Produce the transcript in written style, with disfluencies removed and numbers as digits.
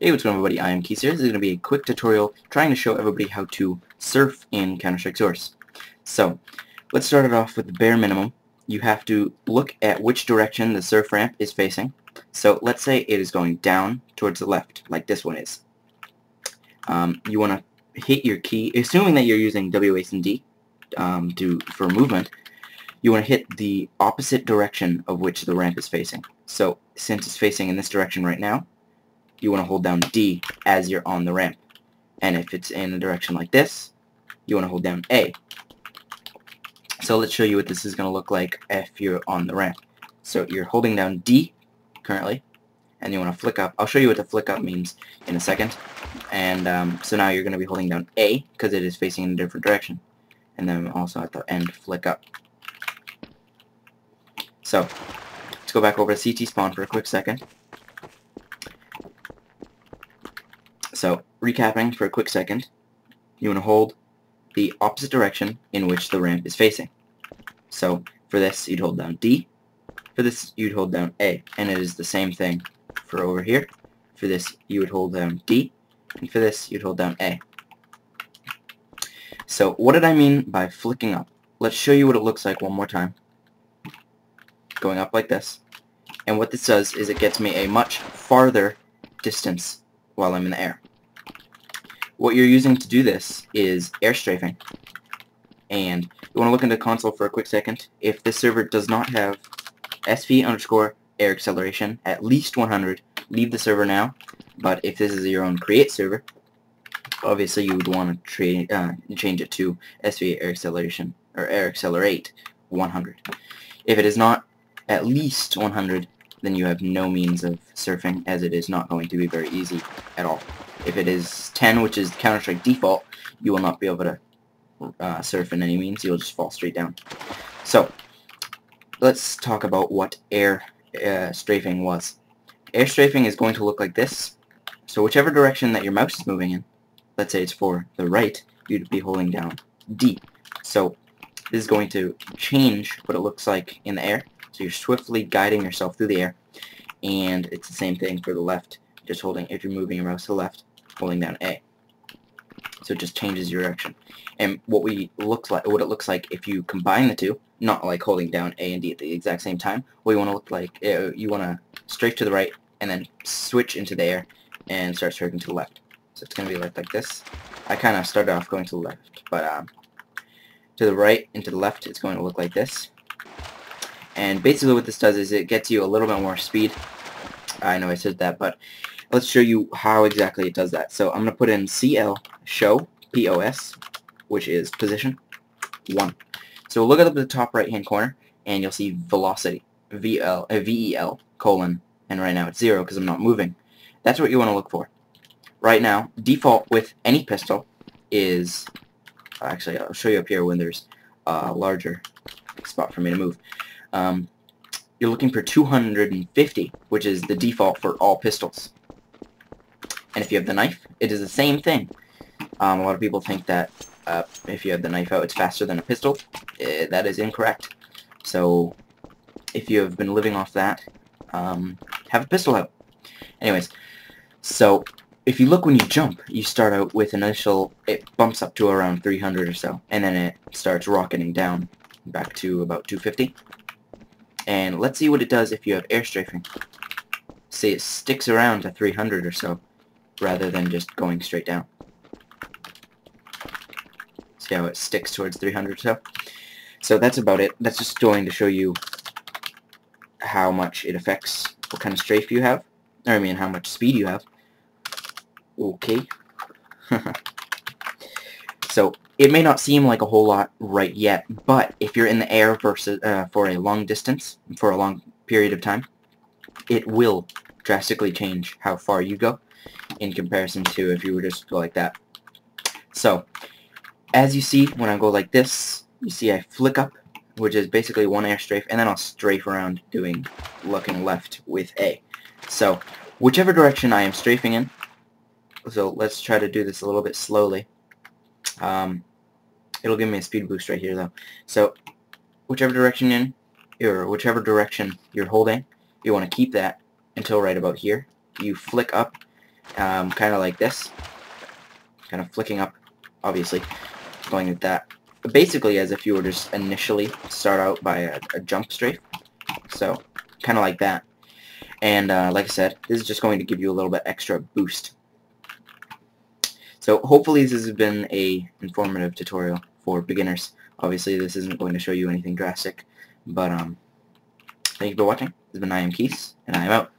Hey, what's going on, everybody? iAmKEIS here. This is going to be a quick tutorial trying to show everybody how to surf in Counter-Strike Source. So, let's start it off with the bare minimum. You have to look at which direction the surf ramp is facing. So, let's say it is going down towards the left, like this one is. You want to hit your key, assuming that you're using W, A, and D for movement. You want to hit the opposite direction of which the ramp is facing. So, since it's facing in this direction right now, you want to hold down D as you're on the ramp. And if it's in a direction like this, you want to hold down A. So let's show you what this is going to look like if you're on the ramp. So you're holding down D currently, and you want to flick up. I'll show you what the flick up means in a second. And so now you're going to be holding down A because it is facing in a different direction. And then also at the end, flick up. So let's go back over to CT spawn for a quick second. So, recapping for a quick second, you want to hold the opposite direction in which the ramp is facing. So, for this, you'd hold down D. For this, you'd hold down A. And it is the same thing for over here. For this, you would hold down D. And for this, you'd hold down A. So, what did I mean by flicking up? Let's show you what it looks like one more time. Going up like this. And what this does is it gets me a much farther distance while I'm in the air. What you're using to do this is air strafing, and you want to look into the console for a quick second. If this server does not have SV_air acceleration at least 100, leave the server now. But if this is your own create server, obviously you would want to change it to SV air acceleration or air accelerate 100. If it is not at least 100, then you have no means of surfing, as it is not going to be very easy at all. If it is 10, which is Counter-Strike default, you will not be able to surf in any means. You'll just fall straight down. So, let's talk about what air strafing was. Air strafing is going to look like this. So whichever direction that your mouse is moving in, let's say it's for the right, you'd be holding down D. So this is going to change what it looks like in the air. So you're swiftly guiding yourself through the air, and it's the same thing for the left. Just holding, if you're moving your mouse to the left, holding down A. So it just changes your direction. And what it looks like if you combine the two, not like holding down A and D at the exact same time. What you want to look like, you want to strafe to the right, and then switch into the air and start strafing to the left. So it's going to be like this. I kind of started off going to the left, but to the right and to the left, it's going to look like this. And basically what this does is it gets you a little bit more speed. I know I said that, but let's show you how exactly it does that. So I'm going to put in CL show POS, which is position 1. So look at the top right hand corner, and you'll see velocity VEL colon, and right now it's 0 because I'm not moving. That's what you want to look for. Right now, default with any pistol is, actually I'll show you up here when there's a larger spot for me to move. You're looking for 250, which is the default for all pistols. And if you have the knife, it is the same thing. A lot of people think that if you have the knife out, it's faster than a pistol. That is incorrect. So if you have been living off that, have a pistol out. Anyways, so if you look when you jump, you start out with it bumps up to around 300 or so, and then it starts rocketing down back to about 250. And let's see what it does if you have air strafing. See, it sticks around to 300 or so, rather than just going straight down. See how it sticks towards 300 or so? So that's about it. That's just going to show you how much it affects what kind of strafe you have. Or I mean, how much speed you have. Okay. So, it may not seem like a whole lot right yet, but if you're in the air versus for a long distance, for a long period of time, it will drastically change how far you go in comparison to if you were just to go like that. So, as you see, when I go like this, you see I flick up, which is basically one air strafe, and then I'll strafe around looking left with A. So, whichever direction I am strafing in, so let's try to do this a little bit slowly. It'll give me a speed boost right here though. So whichever direction whichever direction you're holding, you want to keep that until right about here. You flick up kind of like this, kind of flicking up, obviously, going like that. Basically as if you were just initially start out by a jump strafe, so kind of like that. And like I said, this is just going to give you a little bit extra boost. So hopefully this has been a informative tutorial for beginners. Obviously this isn't going to show you anything drastic, but thank you for watching. This has been iAmKEIS, and I am out.